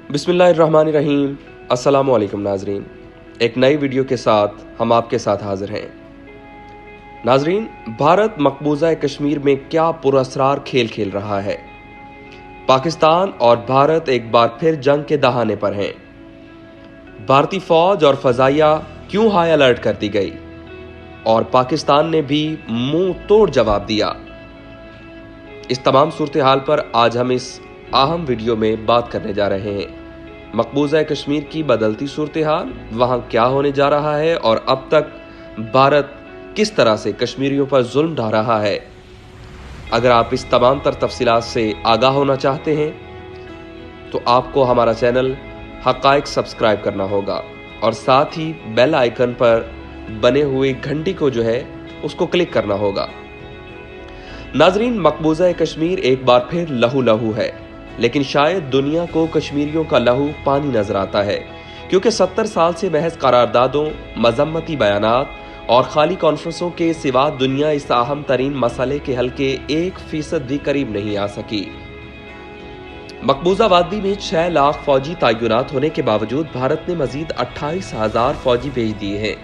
बिस्मिल्लाहिर्रहमानिर्रहीम। अस्सलामु अलैकुम नाजरीन, एक नई वीडियो के साथ हम आपके साथ हाजिर हैं। नाजरीन, भारत मकबूजा कश्मीर में क्या पुरअसरार खेल खेल रहा है। पाकिस्तान और भारत एक बार फिर जंग के दहाने पर हैं। भारतीय फौज और फजाइया क्यों हाई अलर्ट कर दी गई और पाकिस्तान ने भी मुंह तोड़ जवाब दिया। इस तमाम सूरत हाल पर आज हम इस अहम वीडियो में बात करने जा रहे हैं। मकबूजा कश्मीर की बदलती सूरत हाल, वहां क्या होने जा रहा है और अब तक भारत किस तरह से कश्मीरियों पर जुल्म ढा रहा है। अगर आप इस तमाम तर तफसीलात से आगाह होना चाहते हैं तो आपको हमारा चैनल हक़ाइक़ सब्सक्राइब करना होगा और साथ ही बेल आइकन पर बने हुए घंटी को उसको क्लिक करना होगा। नाजरीन, मकबूजा कश्मीर एक बार फिर लहू लहू है, लेकिन शायद दुनिया को कश्मीरियों का लहू पानी नजर आता है, क्योंकि 70 साल से महज करारदादों, मजम्मती बयानात और खाली कॉन्फ्रेंसों के सिवा दुनिया इस अहम तरीन मसले के हल के 1% भी करीब नहीं आ सकी। मकबूजा वादी में 6 लाख फौजी तैनात होने के बावजूद भारत ने मजीद 28,000 फौजी भेज दिए हैं।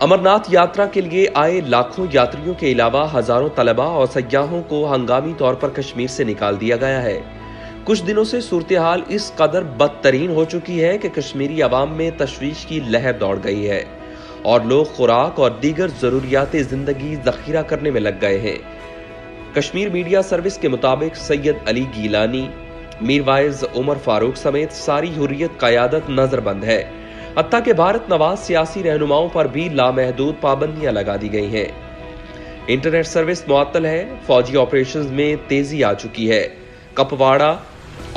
अमरनाथ यात्रा के लिए आए लाखों यात्रियों के अलावा हजारों तलबा और सयाहों को हंगामी तौर पर कश्मीर से निकाल दिया गया है। कुछ दिनों से सूरत हाल इस कदर बदतरीन हो चुकी है कि कश्मीरी अवाम में तशवीश की लहर दौड़ गई है और लोग खुराक और दीगर जरूरियात जिंदगी जखीरा करने में लग गए हैं। कश्मीर मीडिया सर्विस के मुताबिक सैयद अली गीलानी, मीरवाइज उमर फारूक समेत सारी हुर्रियत क़यादत नजरबंद है। हत्ता के भारत नवाज सियासी रहनुमाओं पर भी लामहदूद पाबंदियां लगा दी गई हैं। इंटरनेट सर्विस मुअत्तल है। फौजी ऑपरेशंस में तेजी आ चुकी है। कपवाड़ा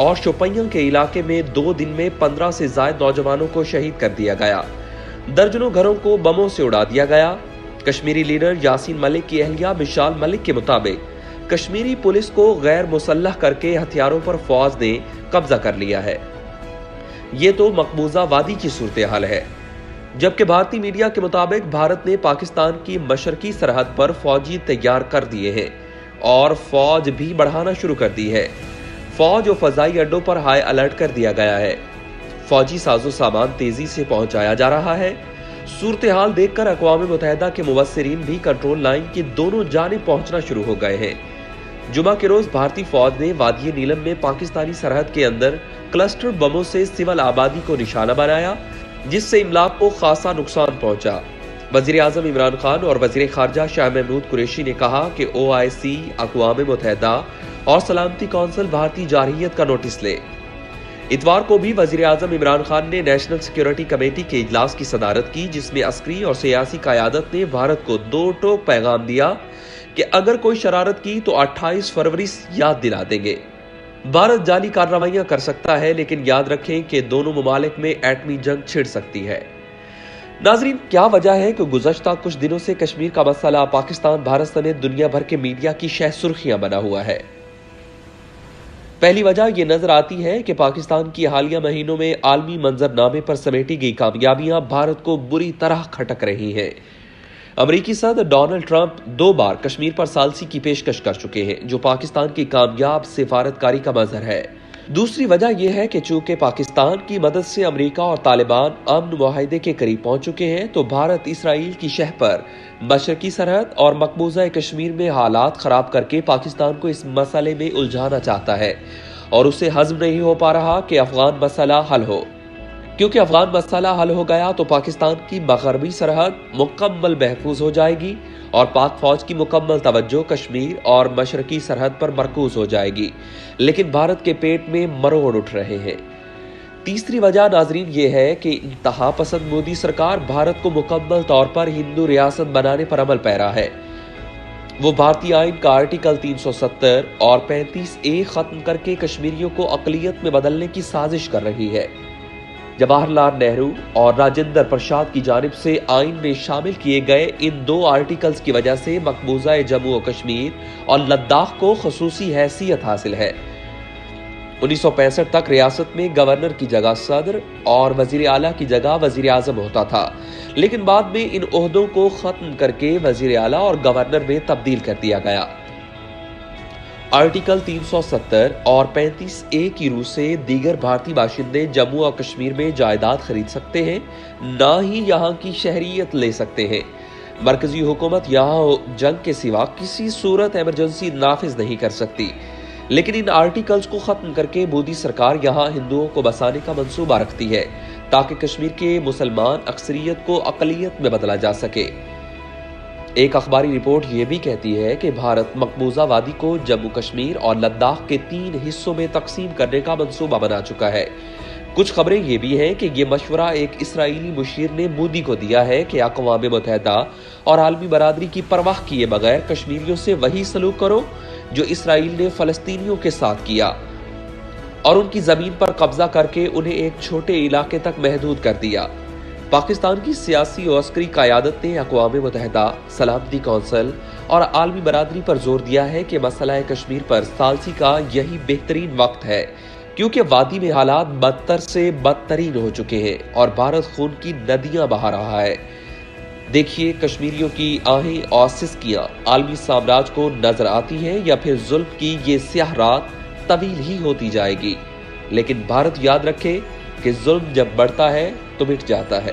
और शोपियां के इलाके में 2 दिन में 15 से ज्यादा नौजवानों को शहीद कर दिया गया। दर्जनों घरों को बमों से उड़ा दिया गया। कश्मीरी लीडर यासीन मलिक की अहलिया मिशाल मलिक के मुताबिक कश्मीरी पुलिस को गैर मुसल्लह करके हथियारों पर फौज ने कब्जा कर लिया है। ये तो मकबूजा वादी की सूरत हाल है, जबकि भारतीय मीडिया के मुताबिक भारत ने पाकिस्तान की मशरकी सरहद पर फौजी तैयार कर दिए हैं और फौज भी बढ़ाना शुरू कर दी है। फौज और फजाई अड्डों पर हाई अलर्ट कर दिया गया है। फौजी साजो सामान तेजी से पहुंचाया जा रहा है। सूरत हाल देखकर अक़वाम मुत्तहिदा के मुबस्सिरीन भी कंट्रोल लाइन की दोनों जानिब पहुंचना शुरू हो गए हैं। जुमा के रोज भारतीय फौज ने वादी नीलम में पाकिस्तानी सरहद के अंदर क्लस्टर बमों से सिविल आबादी को निशाना बनाया, जिससे इमलाक को खासा नुकसान पहुंचा। वजीर आजम इमरान खान और वजीर खारजा शाह महमूद कुरैशी ने कहा कि OIC, अक़वाम मुत्तहिदा और सलामती कौंसिल भारतीय जारहियत का नोटिस ले। इतवार को भी वजीर आजम इमरान खान ने नेशनल सिक्योरिटी कमेटी के इजलास की सदारत की, जिसमें अस्करी और सियासी क़यादत ने भारत को 2 टोक पैगाम दिया कि अगर कोई शरारत की तो 28 फरवरी याद दिला देंगे। भारत जाली कार्रवाइयां कर सकता है, लेकिन याद रखें कि दोनों ममालिक में एटमी जंग छिड़ सकती है। नाजरीन, क्या वजह है कि गुज़श्ता कुछ दिनों से कश्मीर का मसला पाकिस्तान, भारत समेत दुनिया भर के मीडिया की शह सुर्खियां बना हुआ है। पहली वजह यह नजर आती है कि पाकिस्तान की हालिया महीनों में आलमी मंजरनामे पर समेटी गई कामयाबियां भारत को बुरी तरह खटक रही हैं। अमेरिकी सदर डोनाल्ड ट्रंप 2 बार कश्मीर पर सालसी की पेशकश कर चुके हैं, जो पाकिस्तान की कामयाब सिफारतकारी का मजहर है। दूसरी वजह यह है कि चूंकि पाकिस्तान की मदद से अमेरिका और तालिबान अमन मुआहिदे के करीब पहुंच चुके हैं, तो भारत इसराइल की शह पर मशरकी सरहद और मकबूजा कश्मीर में हालात खराब करके पाकिस्तान को इस मसले में उलझाना चाहता है और उसे हजम नहीं हो पा रहा कि अफगान मसला हल हो। क्योंकि अफगान मसला हल हो गया तो पाकिस्तान की मगरबी सरहद मुकम्मल महफूज हो जाएगी और पाक फौज की मुकम्मल तवज्जो कश्मीर और मशरकी सरहद पर मरकूज हो जाएगी। लेकिन भारत के पेट में मरोड़ उठ रहे हैं। तीसरी वजह नाजरीन ये है कि इंतहा पसंद मोदी सरकार भारत को मुकम्मल तौर पर हिंदू रियासत बनाने पर अमल पैरा है। वो भारतीय आइन का आर्टिकल 370 और 35A खत्म करके कश्मीरियों को अकलियत में बदलने की साजिश कर रही है। जवाहरलाल नेहरू और राजेंद्र प्रसाद की जानिब से आइन में शामिल किए गए इन 2 आर्टिकल्स की वजह से मकबूजा जम्मू और कश्मीर और लद्दाख को खसूसी हैसियत हासिल है। 1965 तक रियासत में गवर्नर की जगह सदर और वजीर आला की जगह वजीर आजम होता था, लेकिन बाद में इन ओहदों को खत्म करके वजीर आला और गवर्नर में तब्दील कर दिया गया। आर्टिकल 370 और 35A की रूह से दीगर भारतीय बाशिंदे जम्मू और कश्मीर में जायदाद खरीद सकते हैं, ना ही यहाँ की शहरियत ले सकते हैं। मरकजी हुकूमत यहाँ जंग के सिवा किसी सूरत इमरजेंसी नाफिज नहीं कर सकती, लेकिन इन आर्टिकल्स को खत्म करके मोदी सरकार यहाँ हिंदुओं को बसाने का मंसूबा रखती है ताकि कश्मीर के मुसलमान अक्सरियत को अकलियत में बदला जा सके। एक अखबारी रिपोर्ट ये भी कहती है कि भारत मकबूजा वादी को जम्मू कश्मीर और लद्दाख के 3 हिस्सों में तकसीम करने का मंसूबा बना चुका है। कुछ खबरें ये भी हैं कि ये मशवरा एक इसराइली मुशीर ने मोदी को दिया है कि अक़वाम मुत्तहिदा और आलमी बरादरी की परवाह किए बगैर कश्मीरियों से वही सलूक करो जो इसराइल ने फ़लस्तीनियों के साथ किया और उनकी ज़मीन पर कब्जा करके उन्हें एक छोटे इलाके तक महदूद कर दिया। पाकिस्तान की सियासी और अस्करी क़यादत ने अक़वाम मुत्तहिदा, सलामती कौंसिल और आलमी बरादरी पर जोर दिया है कि मसला कश्मीर पर सालसी का यही बेहतरीन वक्त है, क्योंकि वादी में हालात बदतर से बदतरीन हो चुके हैं और भारत खून की नदियां बहा रहा है। देखिए, कश्मीरियों की आहें और सिसकियां आलमी साम्राज्य को नजर आती हैं या फिर जुल्म की ये स्याह रात तवील ही होती जाएगी। लेकिन भारत याद रखे कि जुल्म जब बढ़ता है तो मिट जाता है।